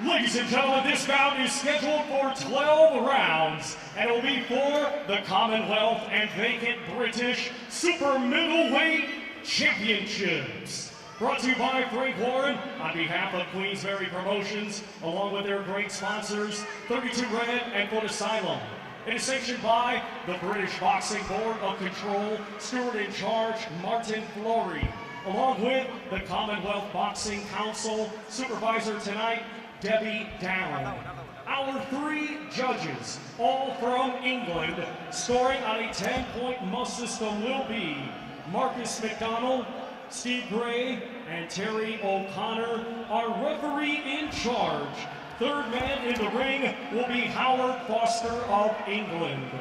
Ladies and gentlemen, this bout is scheduled for 12 rounds, and it will be for the Commonwealth and vacant British Super Middleweight Championships. Brought to you by Frank Warren on behalf of Queensberry Promotions, along with their great sponsors, 32 Red and Foot Asylum. It is sanctioned by the British Boxing Board of Control, steward in charge Martin Flory, along with the Commonwealth Boxing Council, supervisor tonight, Debbie Down. Our three judges, all from England, scoring on a 10-point must system will be Marcus McDonald, Steve Gray, and Terry O'Connor. Our referee in charge, third man in the ring, will be Howard Foster of England.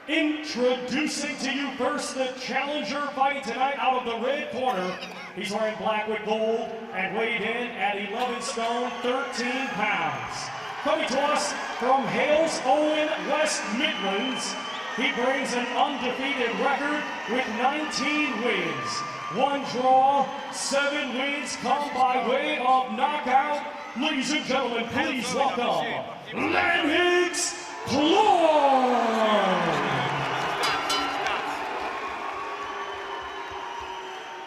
Introducing to you first the challenger fighting tonight out of the red corner. He's wearing black with gold and weighed in at 11 stone, 13 pounds. Coming to us from Hales Owen, West Midlands, he brings an undefeated record with 19 wins. 1 draw, 7 wins come by way of knockout. Ladies and gentlemen, please welcome Lennox Clarke.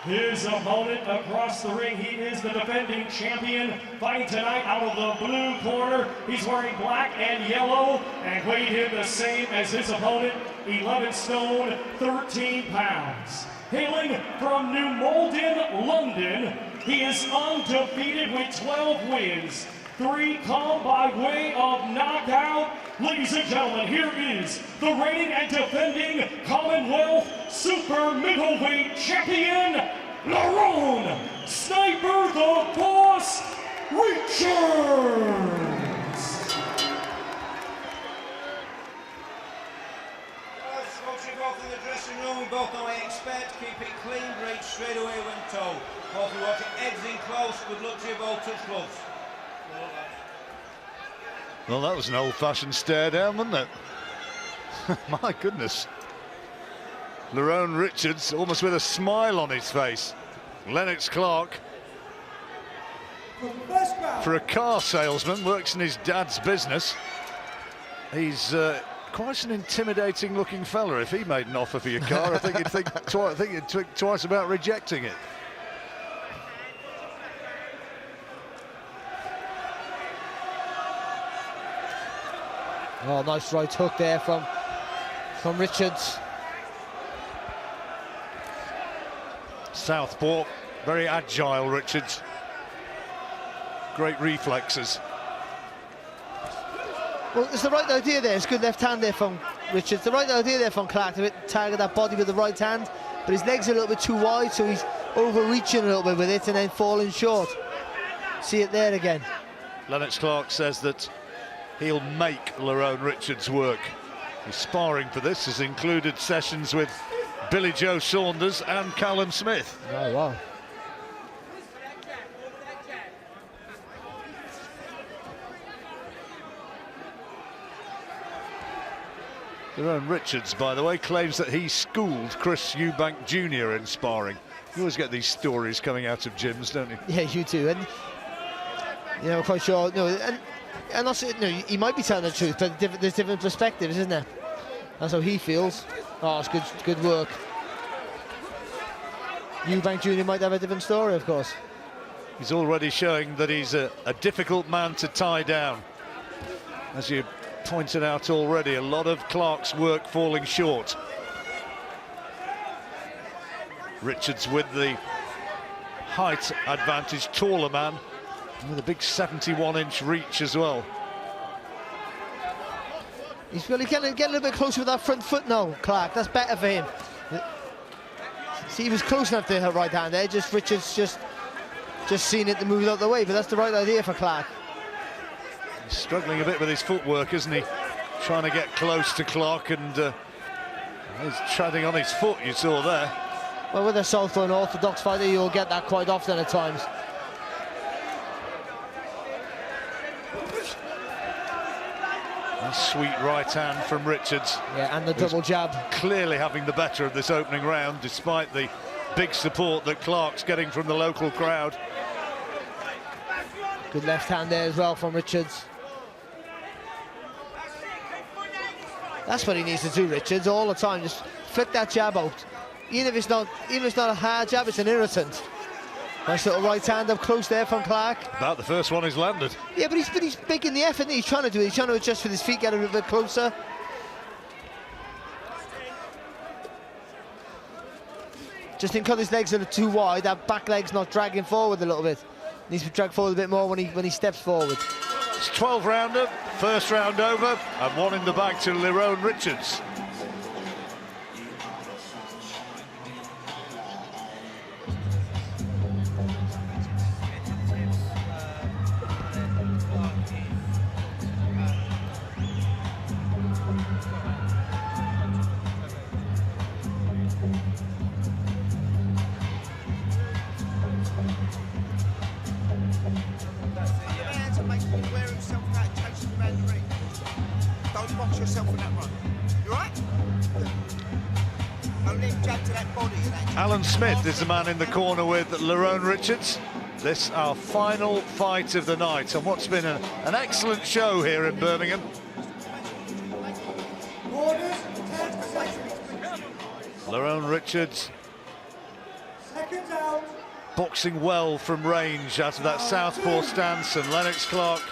His opponent across the ring, he is the defending champion, fighting tonight out of the blue corner. He's wearing black and yellow and weighed in the same as his opponent, 11 stone, 13 pounds. Hailing from New Malden, London, he is undefeated with 12 wins. 3 come by way of knockout. Ladies and gentlemen, here is the reigning and defending Commonwealth Super Middleweight Champion, Lerrone Sniper the Boss Richards. Smoking both in the dressing room, we both know what I expect. Keep it clean, break straight away when told. Both of you watching heads in close, good luck to you both, touch gloves. Well, that was an old-fashioned stare down, wasn't it? My goodness. Lerrone Richards, almost with a smile on his face. Lennox Clarke, for a car salesman, works in his dad's business. He's quite an intimidating-looking fella. If he made an offer for your car, I think you'd think twice about rejecting it. Oh, nice right hook there from Richards. Southpaw, very agile Richards. Great reflexes. Well, it's the right idea there. It's good left hand there from Richards. The right idea there from Clarke to target that body with the right hand, but his legs are a little bit too wide, so he's overreaching a little bit with it and then falling short. See it there again. Lennox Clarke says that he'll make Lerrone Richards work. His sparring for this has included sessions with Billy Joe Saunders and Callum Smith. Oh, wow. Lerrone Richards, by the way, claims that he schooled Chris Eubank Jr. in sparring. You always get these stories coming out of gyms, don't you? Yeah, you do. And, you know, I'm quite sure, no, and also, no, he might be telling the truth, but there's different perspectives, isn't there? That's how he feels. Oh, it's good work. Eubank Jr. might have a different story, of course. He's already showing that he's a difficult man to tie down. As you pointed out already, a lot of Clarke's work falling short. Richards with the height advantage, taller man, with a big 71-inch reach as well. He's really getting a little bit closer with that front foot now, Clarke. That's better for him. See, he was close enough to her right hand there. Richards just seen it to move it out the way, but that's the right idea for Clarke. He's struggling a bit with his footwork, isn't he? Trying to get close to Clarke, and he's treading on his foot, you saw there. Well, with a southpaw and orthodox fighter, you'll get that quite often at times. A sweet right hand from Richards. Yeah, and the double jab. Clearly having the better of this opening round, despite the big support that Clarke's getting from the local crowd. Good left hand there as well from Richards. That's what he needs to do, Richards, all the time. Just flick that jab out. Even if it's not a hard jab, it's an irritant. Nice little right hand up close there from Clarke. About the first one he's landed. Yeah, but he's making the effort. He's trying to do it. He's trying to adjust with his feet, get a little bit closer. Just think because his legs are too wide, that back leg's not dragging forward a little bit. Needs to drag forward a bit more when he steps forward. It's 12-rounder, first round over, and one in the bag to Lerrone Richards. Don't box yourself in that run. You right? Don't let him jab to that body. Alan Smith is the man in the corner with Lerrone Richards. This our final fight of the night, and what's been an excellent show here in Birmingham. Lerrone Richards boxing well from range out of that southpaw stance, and Lennox Clarke,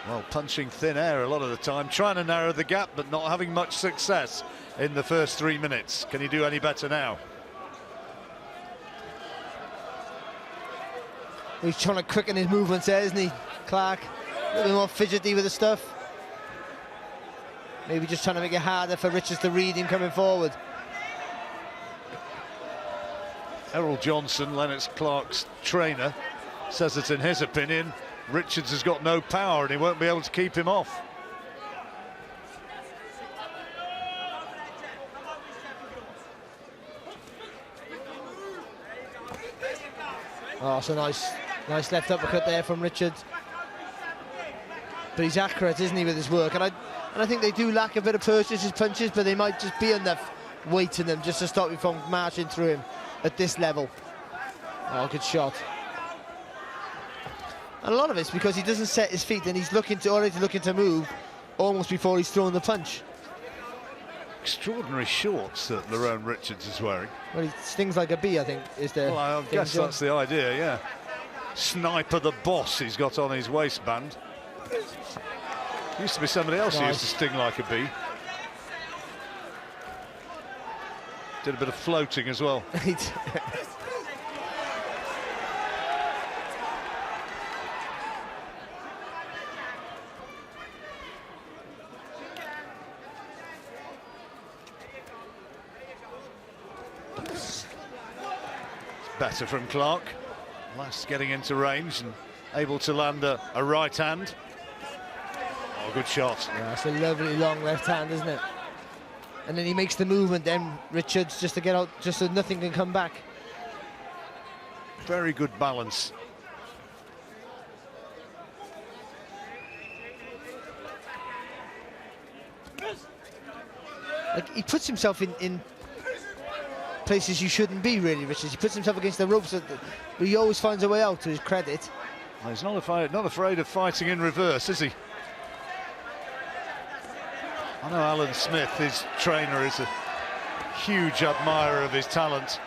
well, punching thin air a lot of the time, trying to narrow the gap, but not having much success in the first 3 minutes. Can he do any better now? He's trying to quicken his movements there, isn't he, Clarke? A little bit more fidgety with the stuff. Maybe just trying to make it harder for Richards to read him coming forward. Errol Johnson, Lennox Clarke's trainer, says that in his opinion Richards has got no power and he won't be able to keep him off. Oh, it's a nice left uppercut there from Richards. But he's accurate, isn't he, with his work? And I think they do lack a bit of purchase, his punches, but they might just be enough weight in them just to stop you from marching through him at this level. Oh, good shot. And a lot of it's because he doesn't set his feet and he's already looking to move almost before he's throwing the punch. Extraordinary shorts that Lerrone Richards is wearing. Well, he stings like a bee, I think, is the... Well, I guess that's the idea, yeah. Sniper the Boss he's got on his waistband. Used to be somebody else who used to sting like a bee. Did a bit of floating as well. Better from Clarke. Last getting into range and able to land a right hand. Oh, good shot. Yeah, it's a lovely long left hand, isn't it? And then he makes the movement, then Richards, just to get out, just so nothing can come back. Very good balance. Like, he puts himself in places you shouldn't be, really, Richards. He puts himself against the ropes, but he always finds a way out, to his credit. Well, he's not afraid of fighting in reverse, is he? I know Alan Smith, his trainer, is a huge admirer of his talent.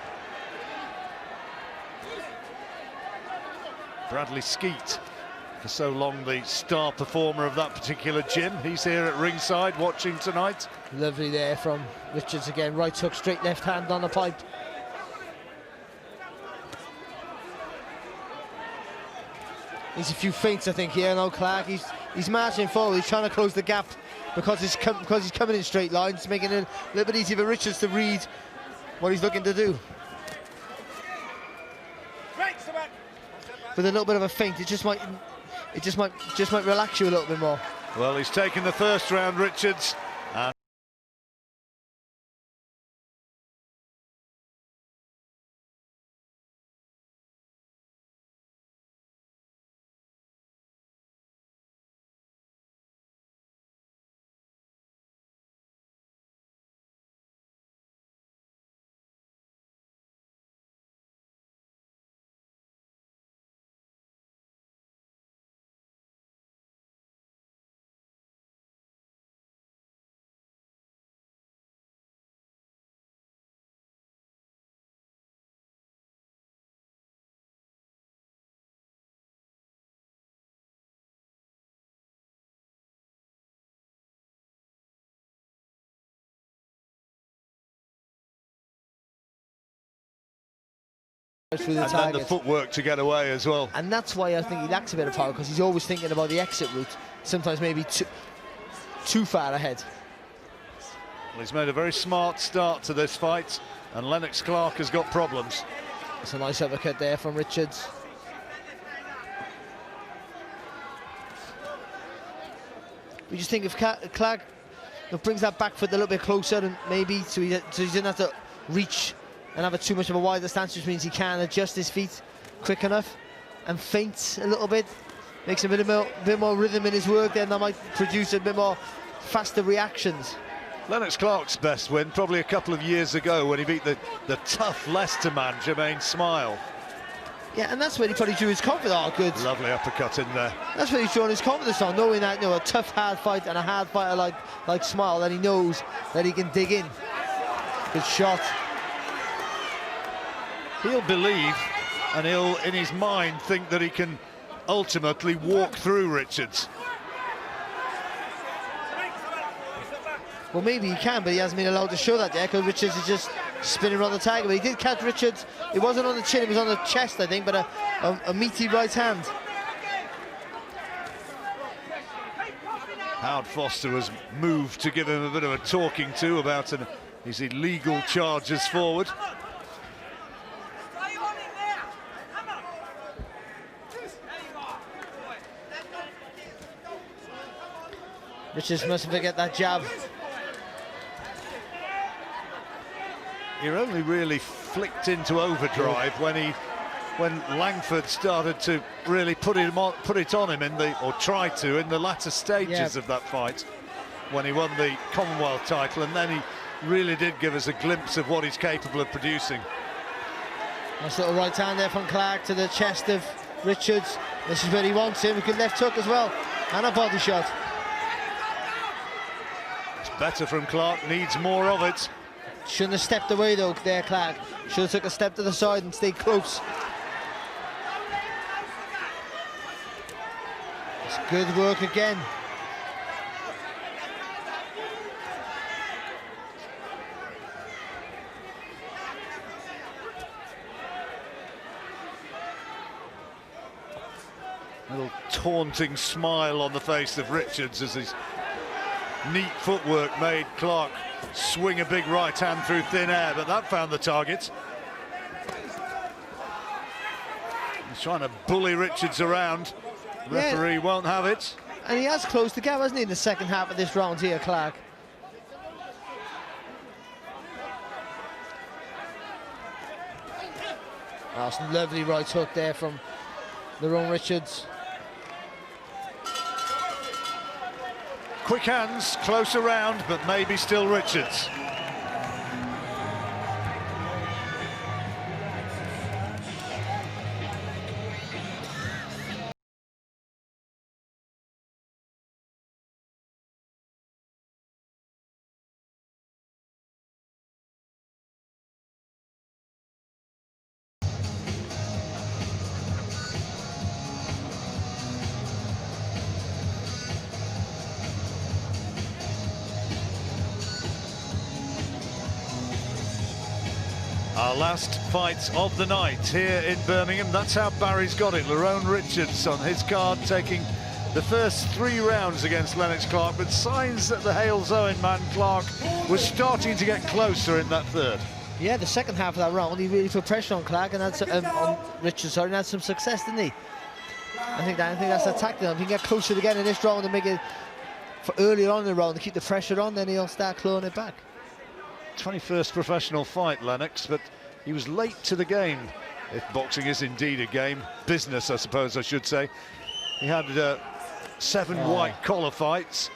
Bradley Skeet, for so long the star performer of that particular gym. He's here at ringside watching tonight. Lovely there from Richards again. Right hook, straight left hand on the pipe. He's a few feints, I think, here now, Clarke. He's marching forward. He's trying to close the gap because he's coming in straight lines, making it a little bit easier for Richards to read what he's looking to do. With a little bit of a feint, it just might relax you a little bit more. Well, he's taken the first round, Richards. through the and target. then the footwork to get away as well. And that's why I think he lacks a bit of power, because he's always thinking about the exit route, sometimes maybe too far ahead. Well, he's made a very smart start to this fight, and Lennox Clarke has got problems. It's a nice uppercut there from Richards. We just think if Clarke brings that back foot a little bit closer, and maybe so he doesn't have to reach and have too much of a wider stance, which means he can adjust his feet quick enough and feint a little bit, makes a bit more rhythm in his work, then that might produce a bit more faster reactions. Lennox Clarke's best win probably a couple of years ago when he beat the tough Leicester man, Jermaine Smile. Yeah, and that's where he probably drew his confidence. Oh, good. Lovely uppercut in there. That's where he's drawn his confidence on, knowing that, you know, a tough, hard fight and a hard fighter like Smile, that he knows that he can dig in. Good shot. He'll believe, and he'll, in his mind, think that he can ultimately walk through Richards. Well, maybe he can, but he hasn't been allowed to show that yet, because Richards is just spinning around the target. But he did catch Richards. It wasn't on the chin, it was on the chest, I think, but a meaty right hand. Howard Foster was moved to give him a bit of a talking to about his illegal charges forward. Richards mustn't forget that jab. He only really flicked into overdrive when Langford started to really put it on him or tried to in the latter stages of that fight when he won the Commonwealth title, and then he really did give us a glimpse of what he's capable of producing. Nice little right hand there from Clarke to the chest of Richards. This is where he wants him. A good left hook as well, and a body shot. It's better from Clarke, needs more of it. Shouldn't have stepped away though there, Clarke. Should have took a step to the side and stayed close. It's good work again. Little taunting smile on the face of Richards as his neat footwork made Clarke swing a big right hand through thin air, but that found the target. He's trying to bully Richards around. The referee won't have it. And he has closed the gap, hasn't he, in the second half of this round here, Clarke? Oh, some lovely right hook there from Lerrone Richards. Quick hands, close around, but maybe still Richards. Our last fight of the night here in Birmingham. That's how Barry's got it. Lerrone Richards on his card, taking the first 3 rounds against Lennox Clarke, but signs that the Hales-Owen man Clarke was starting to get closer in that third. Yeah, the second half of that round, he really put pressure on Clarke and had on Richards, and had some success, didn't he? I think that's the tactic. If he can get closer again in this round and make it for earlier on in the round to keep the pressure on, then he'll start clawing it back. 21st professional fight, Lennox, but he was late to the game, if boxing is indeed a game. Business, I suppose I should say. He had 7 white collar fights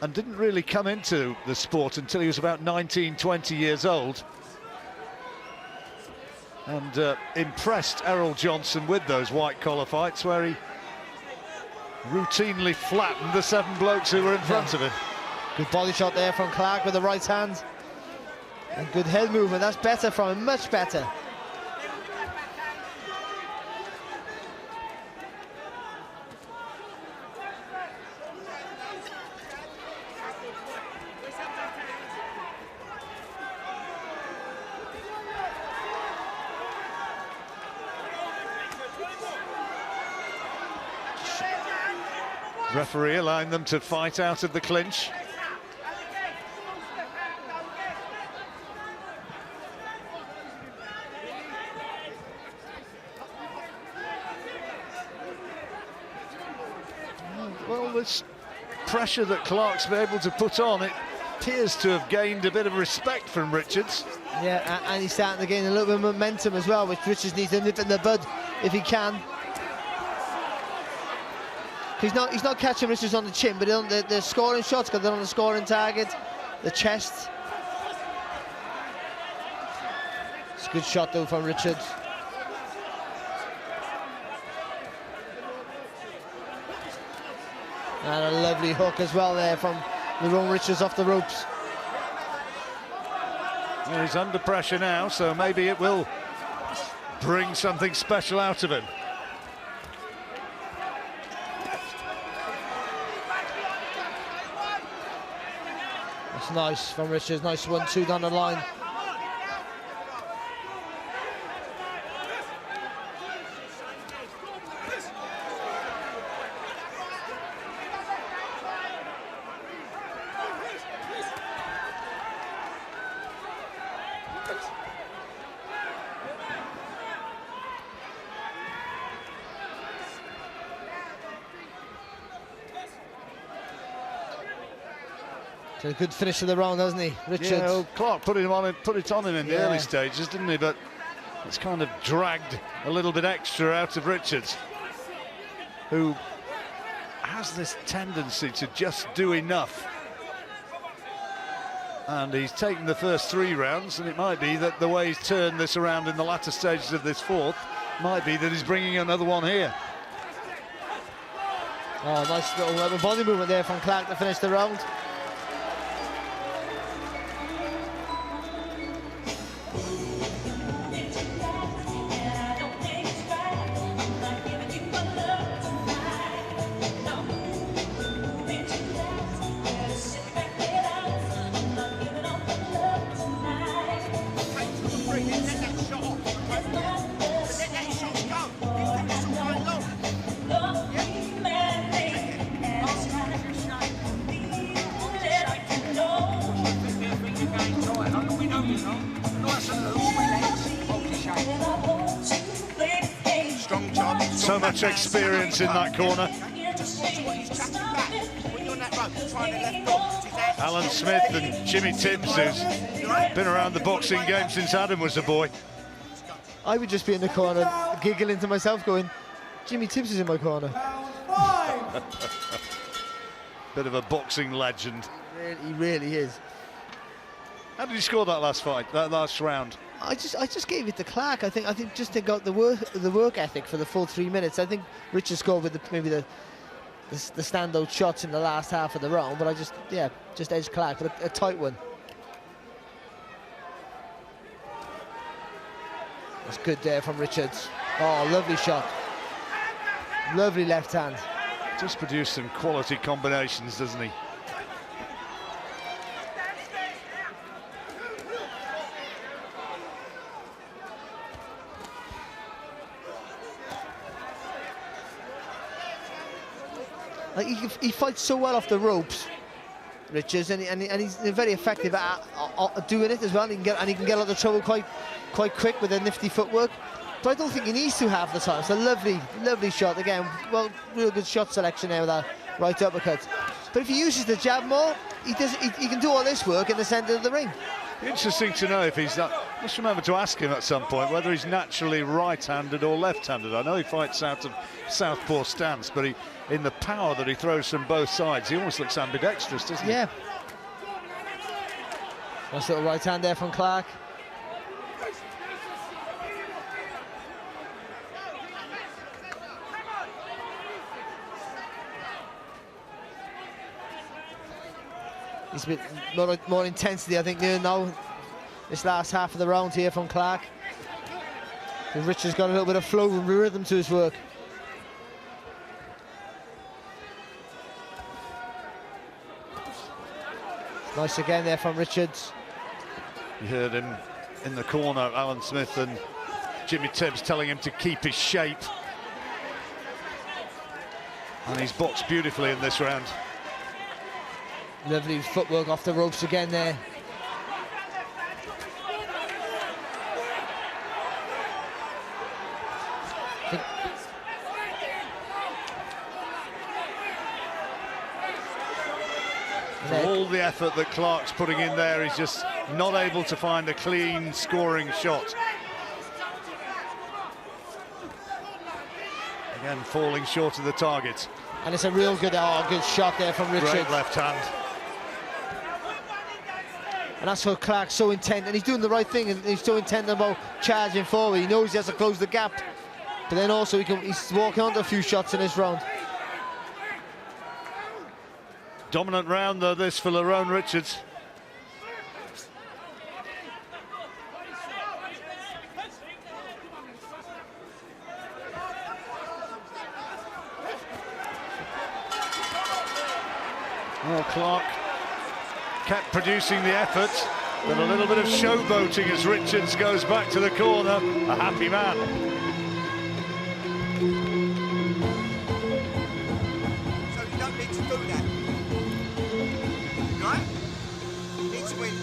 and didn't really come into the sport until he was about 19, 20 years old. And impressed Errol Johnson with those white collar fights, where he routinely flattened the 7 blokes who were in front of him. Good body shot there from Clarke with the right hand. And good head movement, that's better from him, much better. Referee allowing them to fight out of the clinch. Well, this pressure that Clarke's been able to put on, it appears to have gained a bit of respect from Richards. Yeah, and he's starting to gain a little bit of momentum as well, which Richards needs to nip in the bud if he can. He's not catching Richards on the chin, but they're scoring shots because they're on the scoring target, the chest. It's a good shot though from Richards. And a lovely hook as well there from Lerrone Richards off the ropes. Well, he's under pressure now, so maybe it will bring something special out of him. That's nice from Richards, nice 1-2 down the line. A good finish of the round, hasn't he, Richards? Yeah, well, Clarke put it on him in the early stages, didn't he? But it's kind of dragged a little bit extra out of Richards, who has this tendency to just do enough. And he's taken the first 3 rounds, and it might be that the way he's turned this around in the latter stages of this 4th might be that he's bringing another one here. Oh, nice little body movement there from Clarke to finish the round. So much experience in that corner. Alan Smith and Jimmy Tibbs, who's been around the boxing game since Adam was a boy. I would just be in the corner giggling to myself going, Jimmy Tibbs is in my corner. Bit of a boxing legend. He really is. How did he score that last fight, that last round? I just gave it to Clarke. I think just they got the work ethic for the full 3 minutes. I think Richards scored with maybe the standout shots in the last half of the round, but I just edged Clarke, but a tight one. That's good there from Richards. Oh, lovely shot. Lovely left hand. Just produced some quality combinations, doesn't he? Like he fights so well off the ropes, Richards, and he's very effective at doing it as well. He can get out of trouble quite quick with a nifty footwork. But I don't think he needs to half the time. It's a lovely shot again. Well, real good shot selection there with that right uppercut. But if he uses the jab more, he can do all this work in the centre of the ring. Interesting to know if he's not. Just remember to ask him at some point whether he's naturally right-handed or left-handed. I know he fights out of southpaw stance, but in the power that he throws from both sides, he almost looks ambidextrous, doesn't he? Yeah. Nice little right hand there from Clarke. He's a bit more intensity, I think, now. This last half of the round here from Clarke. And Richards got a little bit of flow and rhythm to his work. Nice again there from Richards. You heard him in the corner, Alan Smith and Jimmy Tibbs telling him to keep his shape. And he's boxed beautifully in this round. Lovely footwork off the ropes again there. For all the effort that Clarke's putting in there, he's just not able to find a clean scoring shot. Again, falling short of the target. And it's a real good shot there from Richards. Great left hand. And that's why Clarke's so intent, and he's doing the right thing, and he's so intent about charging forward. He knows he has to close the gap, but then also he's walking onto a few shots in this round. Dominant round though this for Lerrone Richards. Well, Clarke kept producing the effort, but a little bit of showboating as Richards goes back to the corner. A happy man. So you don't need to do that. Right? You need to win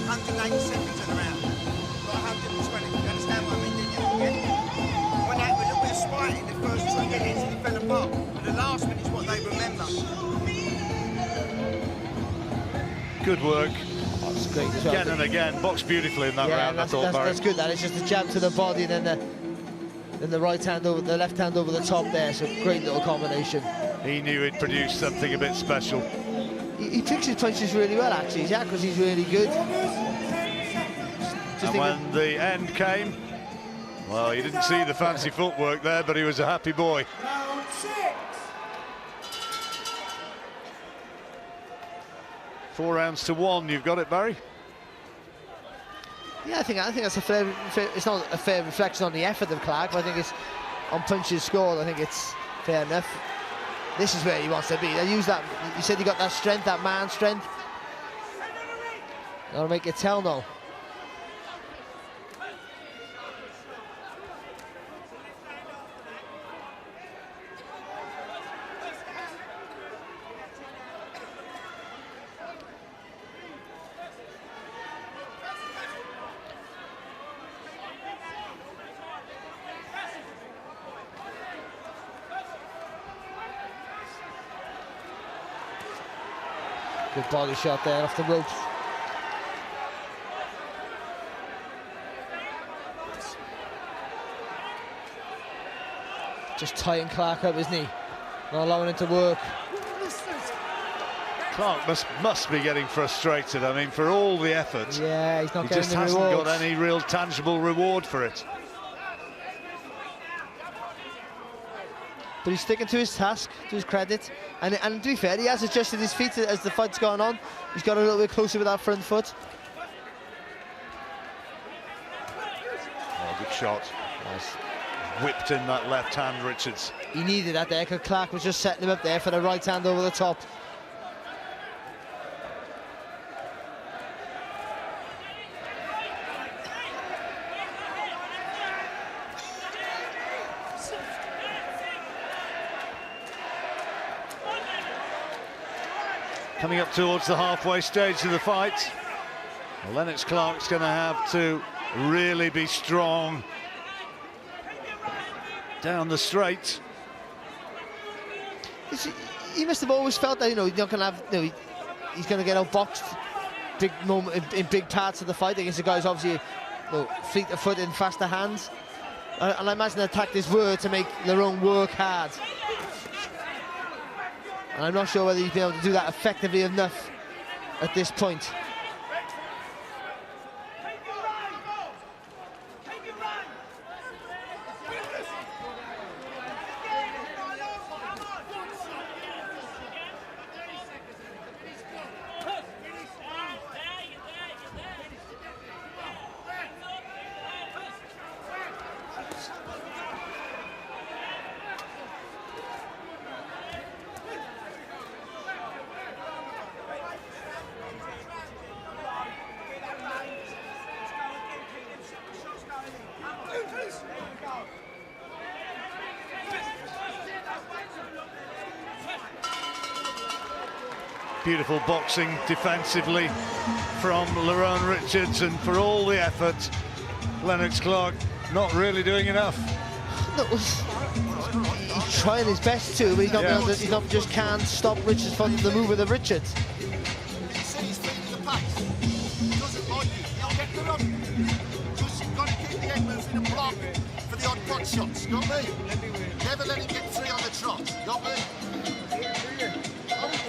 180 seconds of the round. Not 120. You understand what I mean, didn't you? Yeah? When they had a little bit of spite in the first 2 minutes and it fell apart. But the last minute's what they remember. Good work. That's great. Again and again, boxed beautifully in that round. That's good. That is just a jab to the body, and then the right hand over the left hand over the top there. So great little combination. He knew he'd produced something a bit special. He picks his punches really well, actually. His accuracy's really good. And when the end came, well, you didn't see the fancy footwork there, but he was a happy boy. 4 rounds to 1. You've got it, Barry? Yeah, I think that's a fair. It's not a fair reflection on the effort of Clarke, but I think it's on punches scored. I think it's fair enough. This is where he wants to be. They use that. You said he got that strength, that man strength. Gotta make it tell now. Good body shot there off the ropes. Just tying Clarke up, isn't he? Not allowing him to work. Clarke must be getting frustrated. I mean, for all the effort, yeah, he's not he getting just the hasn't rewards. got any real tangible reward for it. But he's sticking to his task, to his credit. And to be fair, he has adjusted his feet as the fight's gone on. He's got a little bit closer with that front foot. Oh, good shot. Nice. Whipped in that left hand, Richards. He needed that there, because Clarke was just setting him up there for the right hand over the top. Coming up towards the halfway stage of the fight, well, Lennox Clarke's going to have to really be strong down the straight. He must have always felt that, you know, he's not going to have, you know, he's going to get outboxed big moment in big parts of the fight against the guys obviously, you know, fleet of foot and faster hands. And I imagine the tactics were to make Lerrone work hard. And I'm not sure whether he's been able to do that effectively enough at this point. Beautiful boxing defensively from Lerrone Richards, and for all the effort, Lennox Clarke not really doing enough. No, he's trying his best to, but he's not just can't stop Richards from the move of the Richards. He sees feet in the pace. Doesn't like it. He'll get the run. Just you've got to keep the head moving and block for the odd pot shots. Got me? Never let him get free on the trot. Got me?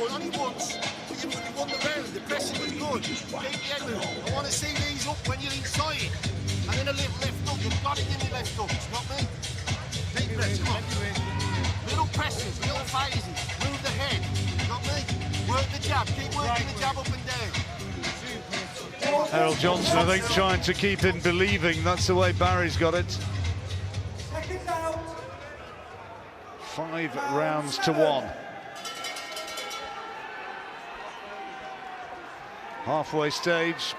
Only once. But you won the round. The pressing was good. Keep the head moving. I want to see these up when you're inside. And then a little left hook. You've got to give me left hooks. Got me? Deep breaths. Come on. Little presses, little phases. Move the head. Got me? Work the jab. Keep working the jab up and down. Harold Johnson, I think, trying to keep him believing. That's the way Barry's got it. 5 rounds to 1. Halfway stage,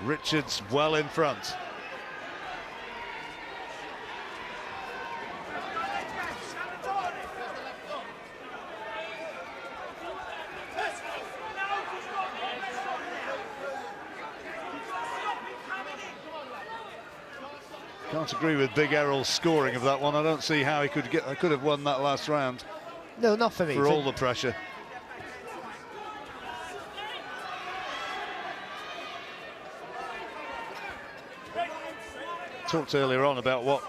Richards well in front. Can't agree with Big Errol's scoring of that one. I don't see how he could have won that last round. No, not for me. For all the pressure. Talked earlier on about what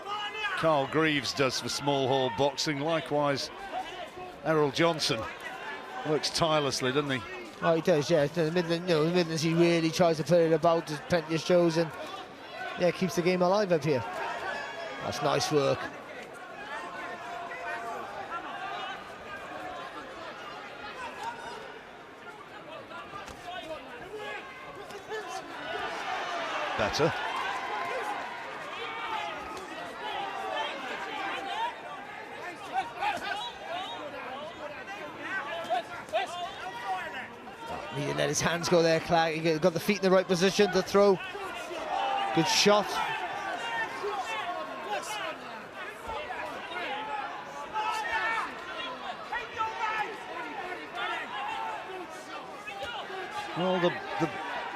Carl Greaves does for small hall boxing. Likewise, Errol Johnson works tirelessly, doesn't he? Oh, he does, yeah. The Midlands, he really tries to put it about. There's plenty of shows, and yeah, keeps the game alive up here. That's nice work. Better. He let his hands go there, Clarke. He got the feet in the right position to throw. Good shot. Well, the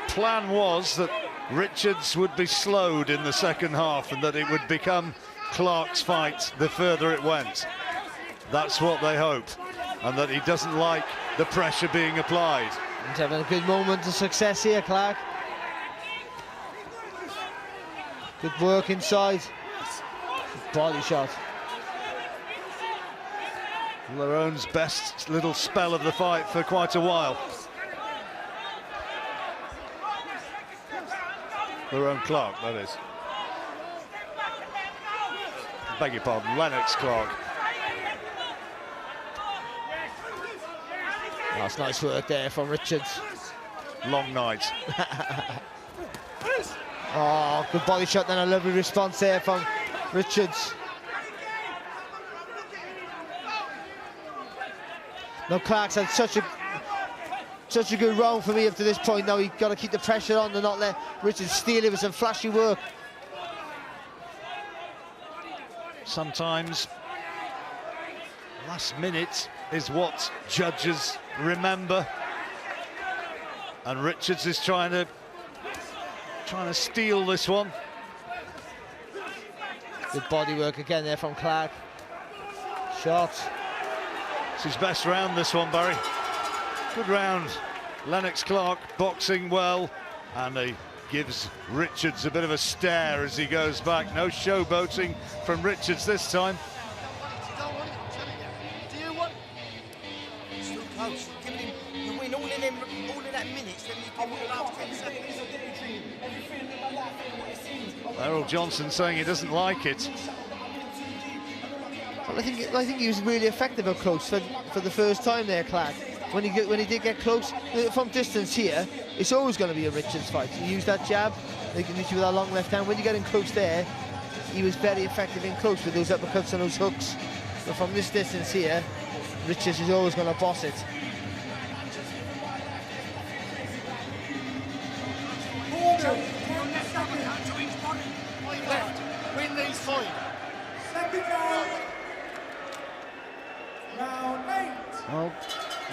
plan was that Richards would be slowed in the second half and that it would become Clarke's fight the further it went. That's what they hope, and that he doesn't like the pressure being applied. He's having a good moment of success here, Clarke. Good work inside. Good body shot. Lerrone's best little spell of the fight for quite a while. Lerrone Clarke, that is. Beg your pardon, Lennox Clarke. That's nice work there from Richards. Long night. Oh, good body shot, then a lovely response there from Richards. Now Clarke's had such a good round for me up to this point. Now he's got to keep the pressure on and not let Richards steal it with some flashy work. Sometimes last minute is what judges remember, and Richards is trying to steal this one. Good body work again there from Clarke. Shot. It's his best round, this one, Barry. Good round. Lennox Clarke boxing well, and he gives Richards a bit of a stare as he goes back. No showboating from Richards this time. Do you want? It's too close. Giving him the win all of that minutes, then you give him the last 10 seconds. Harold Johnson saying he doesn't like it. Well, I think he was really effective up close for the first time there, Clarke. When he did get close from distance here, it's always going to be a Richards fight. He used that jab, they can reach you with that long left hand. When you get in close there, he was very effective in close with those uppercuts and those hooks. But from this distance here, Richards is always going to boss it. Left, win these 5. Well,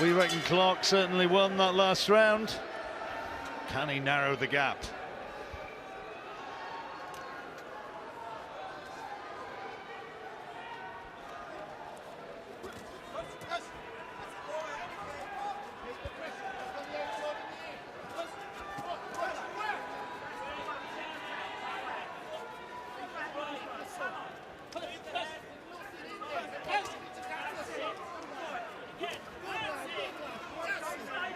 We reckon Clarke certainly won that last round. Can he narrow the gap?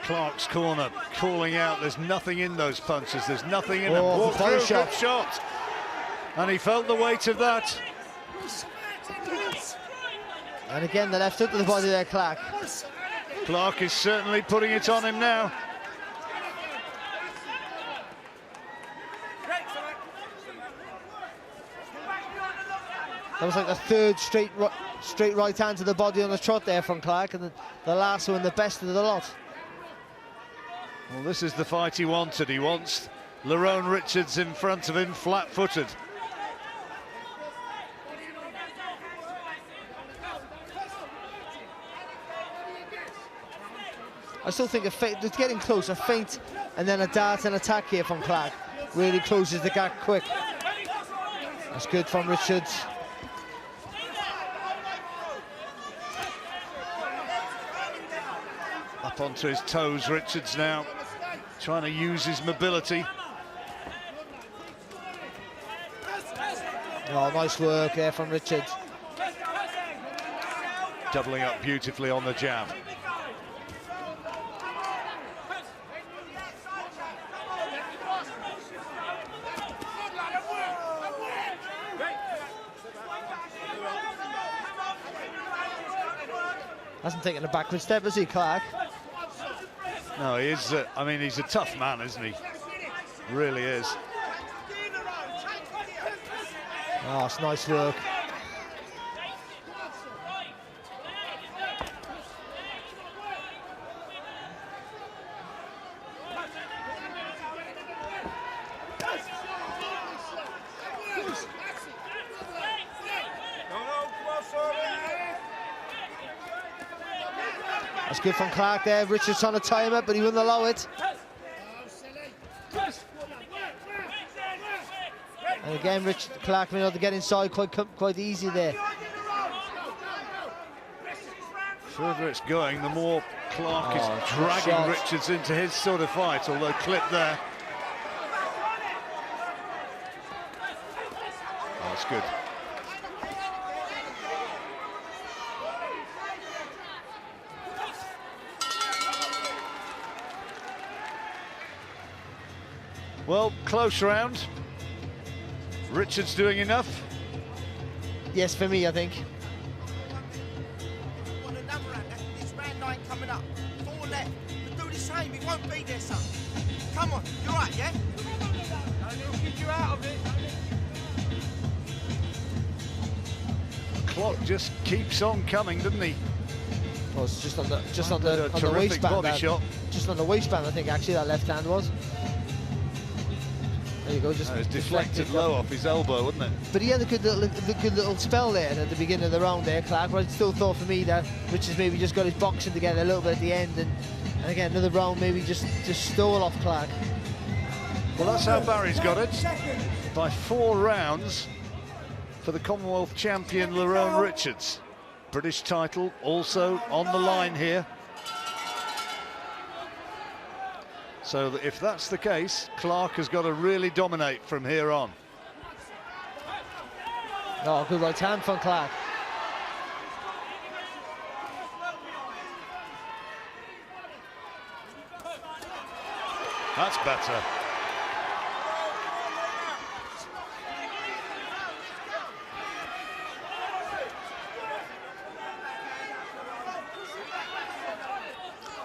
Clarke's corner calling out, there's nothing in those punches, there's nothing in them. Walked through, good shot. And he felt the weight of that. And again, the left hook to the body there, Clarke. Clarke is certainly putting it on him now. That was like the third straight right hand to the body on the trot there from Clarke, and the last one, the best of the lot. Well, this is the fight he wanted. He wants Lerrone Richards in front of him, flat-footed. I still think it's getting close, a feint and then a dart and attack here from Clarke. Really closes the gap quick. That's good from Richards. Up onto his toes, Richards now, trying to use his mobility. Oh, nice work there from Richards. Doubling up beautifully on the jab. Hasn't taken a backward step, has he, Clarke? No, he is. I mean, he's a tough man, isn't he? Really is. Oh, it's nice work. That's good from Clarke there. Richards trying to tie him up, but he wouldn't allow it. And again, Clarke being able to get inside quite easy there. The further it's going, the more Clarke is dragging shot. Richards into his sort of fight, although clipped there. Oh, that's good. Well, close round. Richards doing enough. Yes, for me, I think. Want another round? It's round 9 coming up. 4 left. But do the same. He won't be there, son. Come on. You're right, yeah? He'll keep you out of it. Clarke just keeps on coming, doesn't he? Well, it's just on the Terrific waistband. body shot. Just on the waistband, I think. Actually, that left hand was. There you go. Just It was deflected low off his elbow, wasn't it? But he had a good little spell there at the beginning of the round there, Clarke. But I still thought for me that Richards maybe just got his boxing together a little bit at the end, and again another round maybe just stole off Clarke. Well, that's how Barry's got it. By 4 rounds for the Commonwealth champion Lerrone Richards. British title also on the line here. So that if that's the case, Clarke has got to really dominate from here on. Oh, good right hand from Clarke. That's better.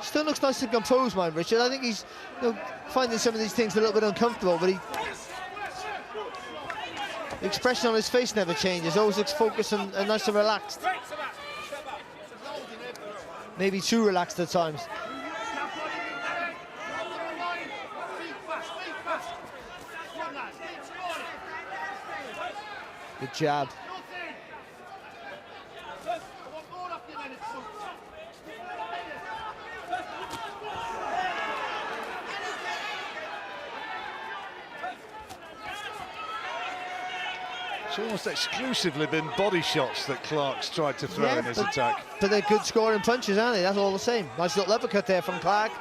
Still looks nice and composed, mind Richard. I think he's finding some of these things a little bit uncomfortable, but the expression on his face never changes. Always looks focused and nice and relaxed. Maybe too relaxed at times. Good jab. It's almost exclusively been body shots that Clarke's tried to throw in his attack. But they're good scoring punches, aren't they? That's all the same. Nice little uppercut there from Clarke.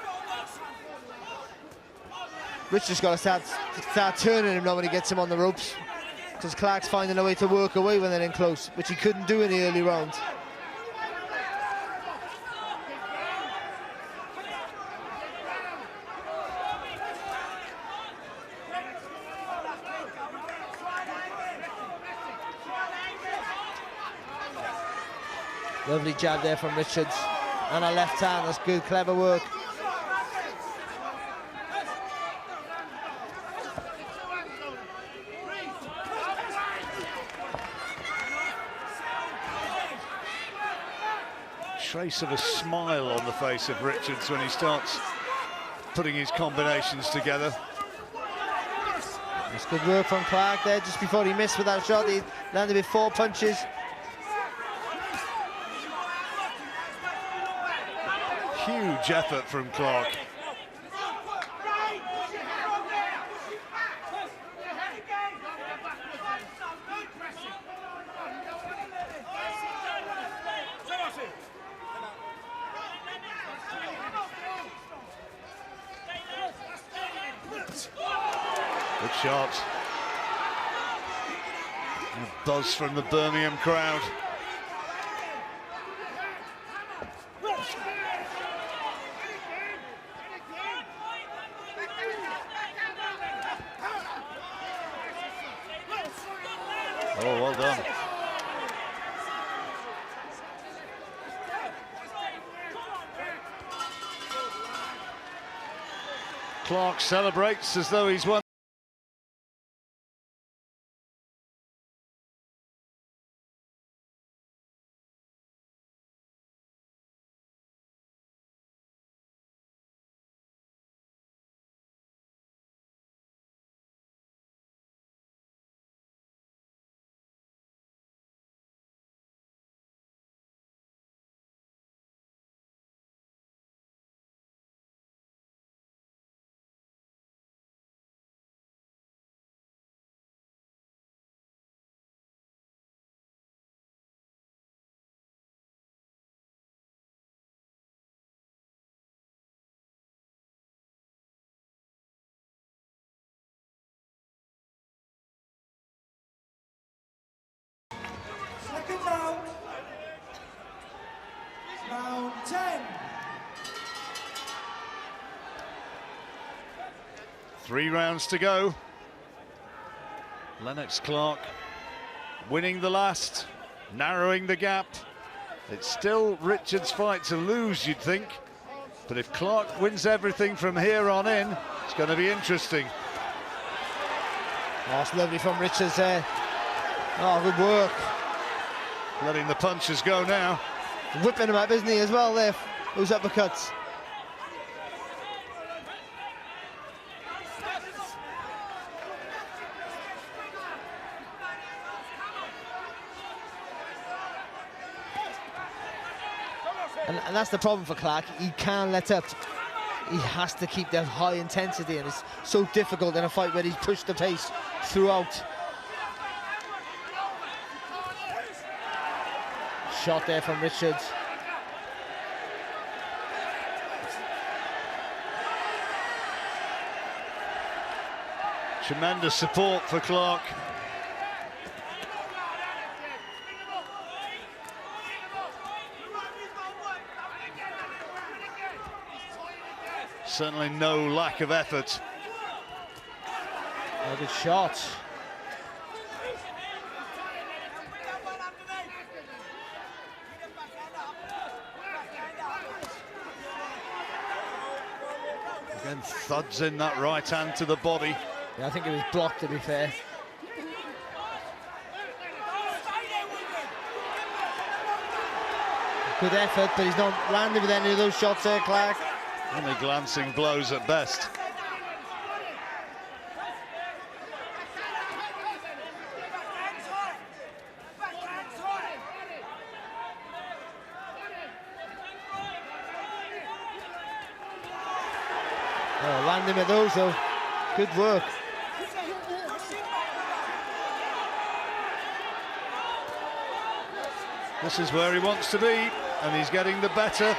Richards got to start turning him now when he gets him on the ropes, because Clarke's finding a way to work away when they're in close, which he couldn't do in the early rounds. Lovely jab there from Richards, and a left hand. That's good, clever work. Trace of a smile on the face of Richards when he starts putting his combinations together. That's good work from Clarke there, just before he missed with that shot. He landed with 4 punches. Huge effort from Clarke. Good shot. A buzz from the Birmingham crowd. Oh, well done. Clarke celebrates as though he's won. Second round. Round 10. 3 rounds to go. Lennox Clarke winning the last, narrowing the gap. It's still Richards' fight to lose, you'd think. But if Clarke wins everything from here on in, it's going to be interesting. Oh, that's lovely from Richards there. Oh, good work. Letting the punches go now. Whipping him up, isn't he, as well there, those uppercuts. And that's the problem for Clarke. He can't let up. He has to keep that high intensity, and it's so difficult in a fight where he's pushed the pace throughout. Shot there from Richards. Tremendous support for Clarke. Certainly no lack of effort. Oh, good shot. Again, thuds in that right hand to the body. Yeah, I think it was blocked, to be fair. Good effort, but he's not landed with any of those shots there, Clarke. Only glancing blows at best. Oh, landing with those though. Good work. This is where he wants to be, and he's getting the better.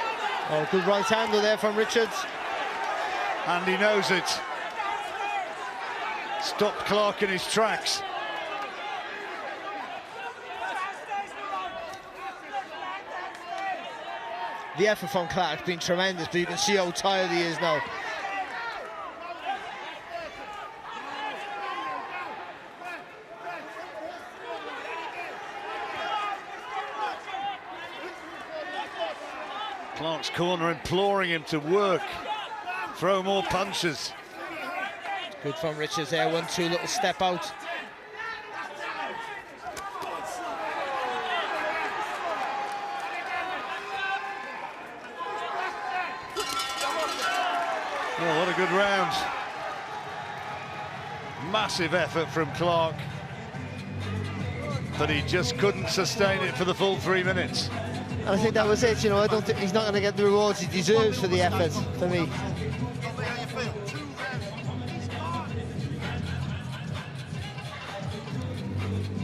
Oh, good right hander there from Richards. And he knows it. Stopped Clarke in his tracks. The effort from Clarke's been tremendous, but you can see how tired he is now. Clarke's corner imploring him to work, throw more punches. Good from Richards there, 1-2, little step out. Oh, what a good round. Massive effort from Clarke, but he just couldn't sustain it for the full 3 minutes. And I think that was it, you know. I don't think he's not going to get the rewards he deserves for the effort, for me.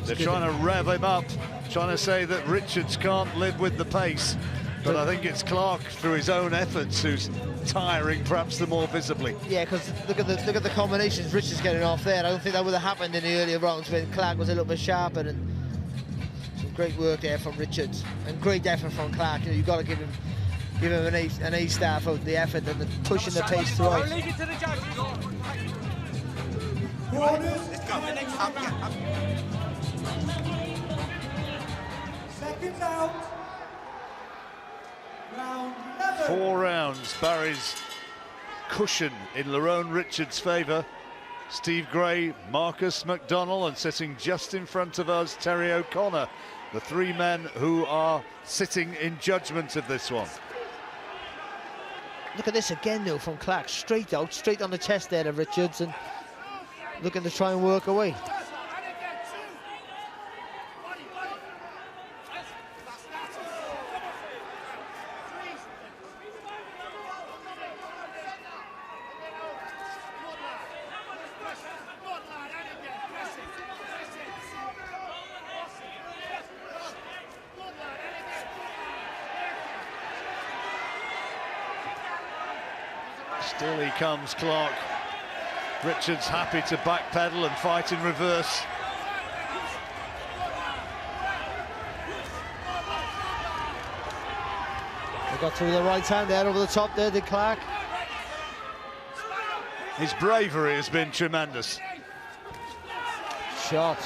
They're trying to rev him up, trying to say that Richards can't live with the pace. But I think it's Clarke, through his own efforts, who's tiring perhaps the more visibly. Yeah, because look at the combinations Richards getting off there. I don't think that would have happened in the earlier rounds when Clarke was a little bit sharper. And some great work there from Richards and great effort from Clarke. You know, you've got to give him an A star for the effort and the pushing the pace throughout. Let's go. Second out. Round 11. 4 rounds, Barry's cushion in Lerrone Richards' favour. Steve Gray, Marcus McDonnell, and sitting just in front of us, Terry O'Connor. The 3 men who are sitting in judgment of this one. Look at this again, though, from Clarke. Straight out, straight on the chest there of Richards, and looking to try and work away. Still he comes, Clarke. Richards happy to backpedal and fight in reverse. They got through the right hand there over the top there, did Clarke. His bravery has been tremendous. Shot.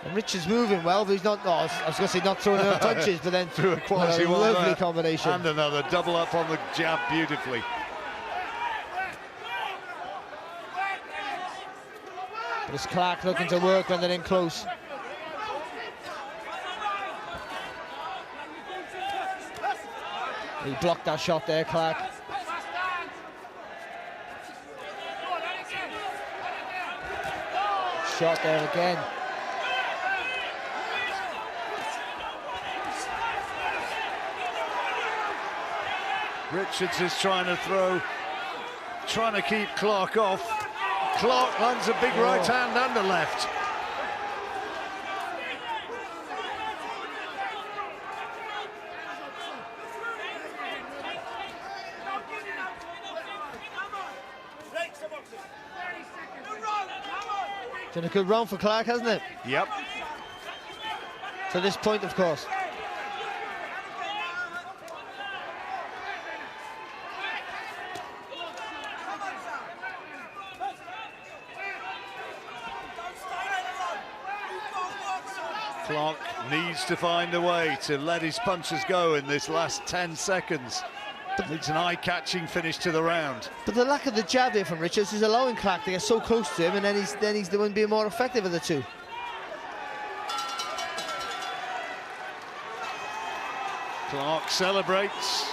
And Richards moving well, but he's not. Oh, I was going to say not throwing enough punches, but then through a quality one lovely there. combination. And another double up on the jab beautifully. But it's Clarke looking to work when they're in close. He blocked that shot there, Clarke. Shot there again. Richards is trying to throw, trying to keep Clarke off. Clarke lands a big right hand and a left. It's been a good round for Clarke, hasn't it? Yep. To this point, of course. Clarke needs to find a way to let his punches go in this last 10 seconds. It's an eye-catching finish to the round. But the lack of the jab here from Richards is allowing Clarke to get so close to him, and then he's the one being more effective of the two. Clarke celebrates,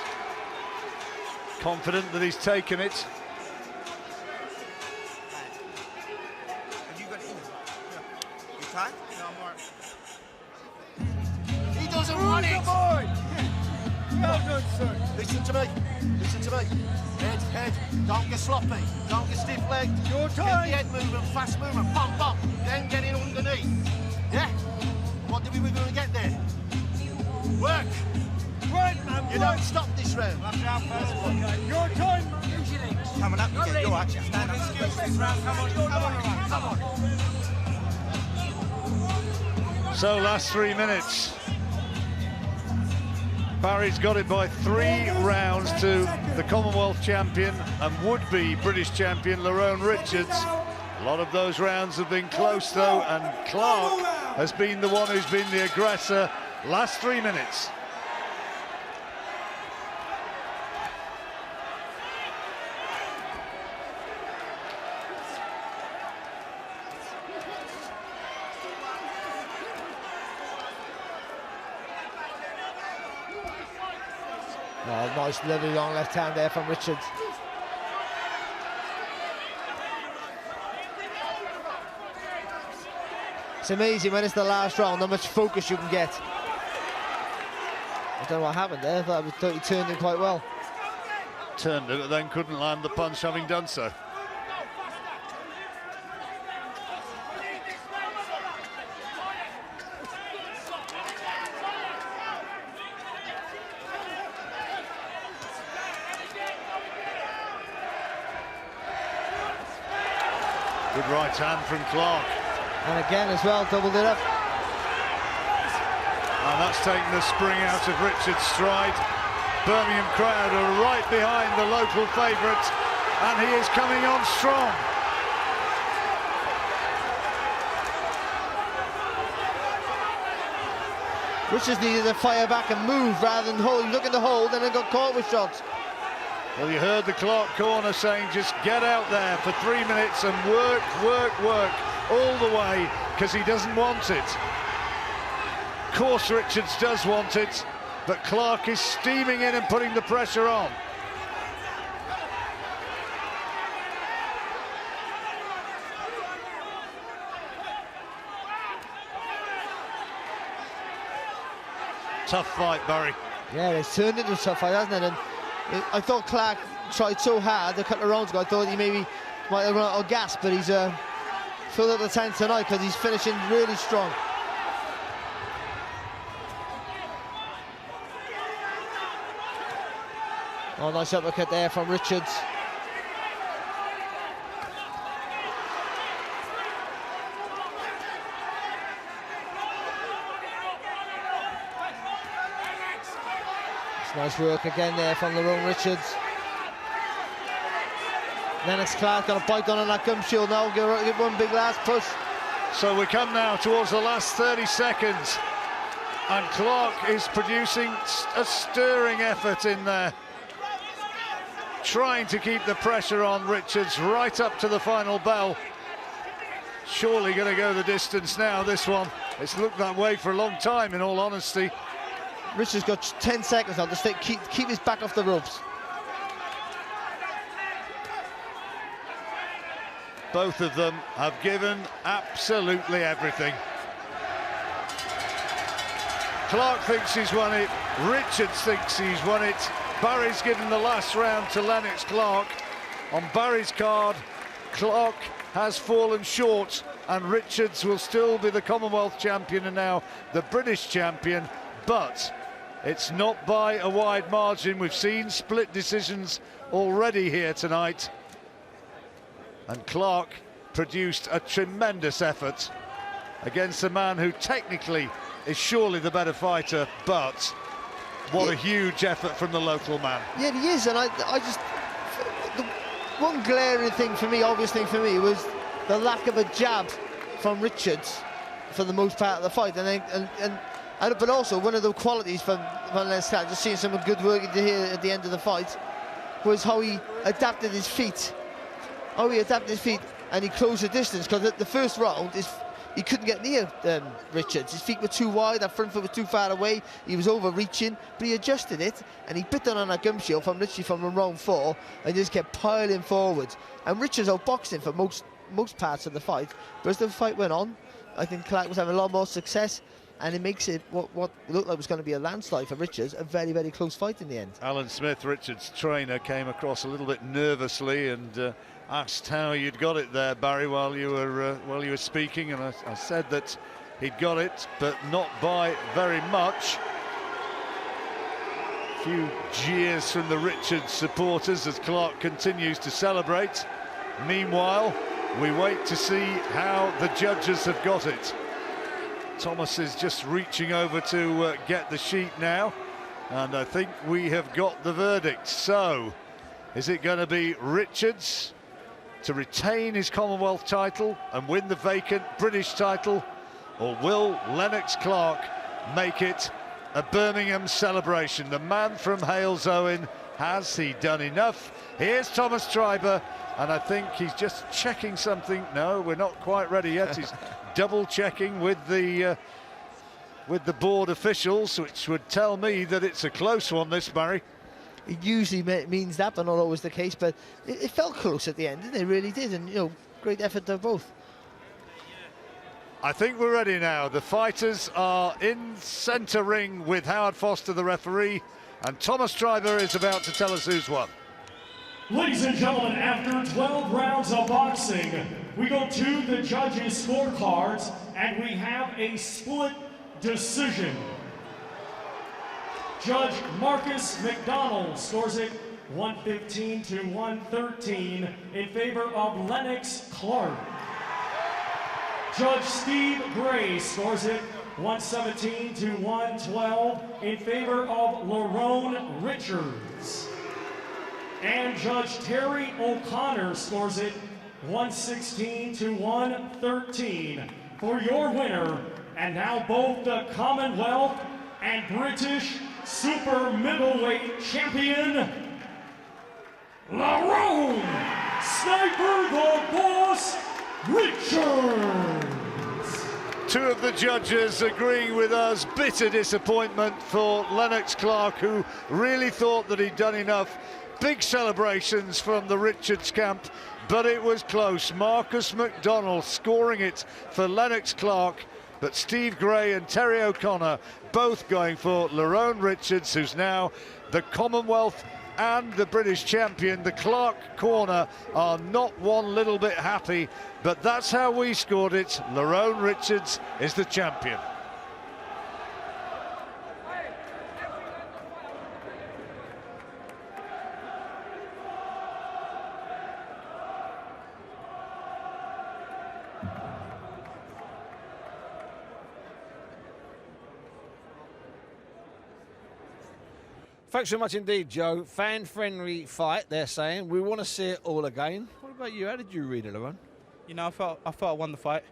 confident that he's taken it. He doesn't want it. Well done, sir. Listen to me. Listen to me. Head. Don't get sloppy. Don't get stiff-legged. Your Get time. the head movement, fast movement. Bump, bump. Then get in underneath. Yeah? What did we going to get there? Work. Right, man. You don't stop this round. Okay, your time, man. Coming up, you get your action. Stand up. Come on. So last 3 minutes. Barry's got it by 3 rounds to the Commonwealth champion and would-be British champion Lerrone Richards. A lot of those rounds have been close though, and Clarke has been the one who's been the aggressor. Last 3 minutes. Oh, nice, lovely long left hand there from Richards. It's amazing when it's the last round how much focus you can get. I don't know what happened there. I thought he turned it quite well. Turned it, but then couldn't land the punch having done so. Good right hand from Clarke. And again as well, doubled it up. And that's taken the spring out of Richards' stride. Birmingham crowd are right behind the local favourite, and he is coming on strong. Richards needed to fire back and move rather than hold. He was looking to hold and then got caught with shots. Well, you heard the Clarke corner saying just get out there for 3 minutes and work all the way, because he doesn't want it. Of course Richards does want it, but Clarke is steaming in and putting the pressure on. Tough fight, Barry. Yeah, it's turned into a tough fight, hasn't it? And I thought Clarke tried so hard a couple of rounds ago. I thought he maybe might have run out of gas, but he's filled up the tank tonight because he's finishing really strong. Oh, nice uppercut there from Richards. It's nice work again there from Lerrone Richards. Lennox Clarke got a bite on that gum shield now. Give one big last push. So we come now towards the last 30 seconds, and Clarke is producing a stirring effort in there, trying to keep the pressure on Richards right up to the final bell. Surely going to go the distance now, this one. It's looked that way for a long time, in all honesty. Richards got 10 seconds now to keep his back off the ropes. Both of them have given absolutely everything. Clarke thinks he's won it, Richards thinks he's won it. Barry's given the last round to Lennox Clarke. On Barry's card, Clarke has fallen short, and Richards will still be the Commonwealth champion and now the British champion, but it's not by a wide margin. We've seen split decisions already here tonight. And Clarke produced a tremendous effort against a man who technically is surely the better fighter, but what a huge effort from the local man. Yeah, he is, and I just... The one glaring thing for me, obvious thing for me, was the lack of a jab from Richards for the most part of the fight, but also one of the qualities from Lennox Clarke, just seeing some good work here at the end of the fight, was how he adapted his feet. And he closed the distance, because the first round he couldn't get near Richards. His feet were too wide, that front foot was too far away, he was overreaching, but he adjusted it and he bit down on that gum shield literally from round 4 and just kept piling forward. And Richards outboxed him for most parts of the fight, but as the fight went on, I think Clarke was having a lot more success, and it makes it what looked like was going to be a landslide for Richards, a very, very close fight in the end. Alan Smith, Richards' trainer, came across a little bit nervously and asked how you'd got it there, Barry, while you were speaking, and I said that he'd got it, but not by very much. A few jeers from the Richards supporters as Clarke continues to celebrate. Meanwhile, we wait to see how the judges have got it. Thomas is just reaching over to get the sheet now, and I think we have got the verdict. So, is it going to be Richards to retain his Commonwealth title and win the vacant British title, or will Lennox Clarke make it a Birmingham celebration? The man from Halesowen, has he done enough? Here's Thomas Treiber, and I think he's just checking something. No, we're not quite ready yet. He's double checking with the board officials, which would tell me that it's a close one, this, Barry. It usually means that, but not always the case. But it felt close at the end, didn't it? It really did, and, you know, great effort to both. I think we're ready now. The fighters are in centre ring with Howard Foster, the referee, and Thomas Treiber is about to tell us who's won. Ladies and gentlemen, after 12 rounds of boxing, we go to the judges' scorecards, and we have a split decision. Judge Marcus McDonald scores it 115 to 113 in favor of Lennox Clarke. Judge Steve Gray scores it 117 to 112 in favor of Lerrone Richards. And Judge Terry O'Connor scores it 116 to 113 for your winner, and now both the Commonwealth and British Super Middleweight Champion, Lerrone Sniper the Boss Richards. Two of the judges agreeing with us. Bitter disappointment for Lennox Clarke, who really thought that he'd done enough. Big celebrations from the Richards camp, but it was close. Marcus McDonald scoring it for Lennox Clarke, but Steve Gray and Terry O'Connor both going for Lerrone Richards, who's now the Commonwealth and the British champion. The Clarke corner are not one little bit happy, but that's how we scored it. Lerrone Richards is the champion. Thanks so much indeed, Joe. Fan-friendly fight, they're saying. We want to see it all again. What about you? How did you read it, Lerrone? You know, I felt I won the fight.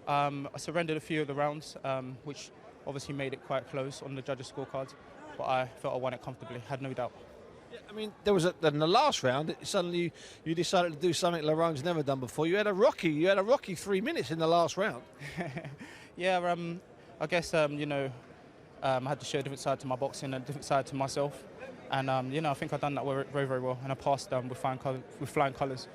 I surrendered a few of the rounds, which obviously made it quite close on the judges' scorecards. But I felt I won it comfortably, had no doubt. Yeah, I mean, there was in the last round, suddenly you decided to do something Lerrone's never done before. You had a rocky 3 minutes in the last round. Yeah, I guess, you know, I had to show a different side to my boxing and a different side to myself. And, you know, I think I've done that very, very well. And I passed with flying colours.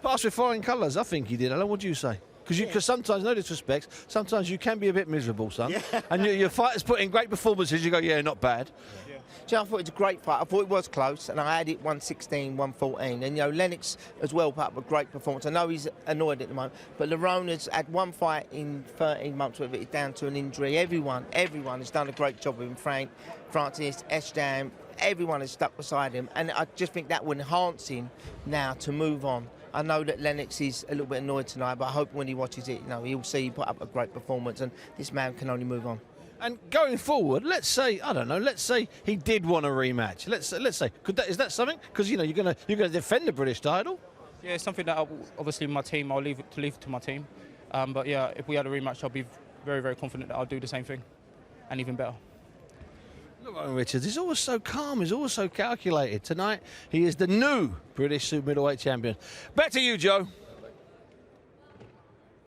Passed with flying colours, I think you did, Alan. What do you say? Because sometimes, no disrespect, sometimes you can be a bit miserable, son. Yeah. And your fighters put in great performances, you go, yeah, not bad. Yeah. Do you know, I thought it was a great fight. I thought it was close, and I had it 116, 114. And, you know, Lennox as well put up a great performance. I know he's annoyed at the moment, but Lerrone has had one fight in 13 months with it down to an injury. Everyone has done a great job with him. Frank, Francis, Eshdam, everyone has stuck beside him. And I just think that will enhance him now to move on. I know that Lennox is a little bit annoyed tonight, but I hope when he watches it, you know, he'll see he put up a great performance, and this man can only move on. And going forward, let's say he did want a rematch. Let's say, is that something? Because, you know, you're gonna defend the British title. Yeah, it's something that obviously my team, I'll leave it to my team. But yeah, if we had a rematch, I'll be very, very confident that I'll do the same thing, and even better. Lerrone Richards, he's always so calm, he's always so calculated. Tonight, he is the new British Super Middleweight champion. Back to you, Joe.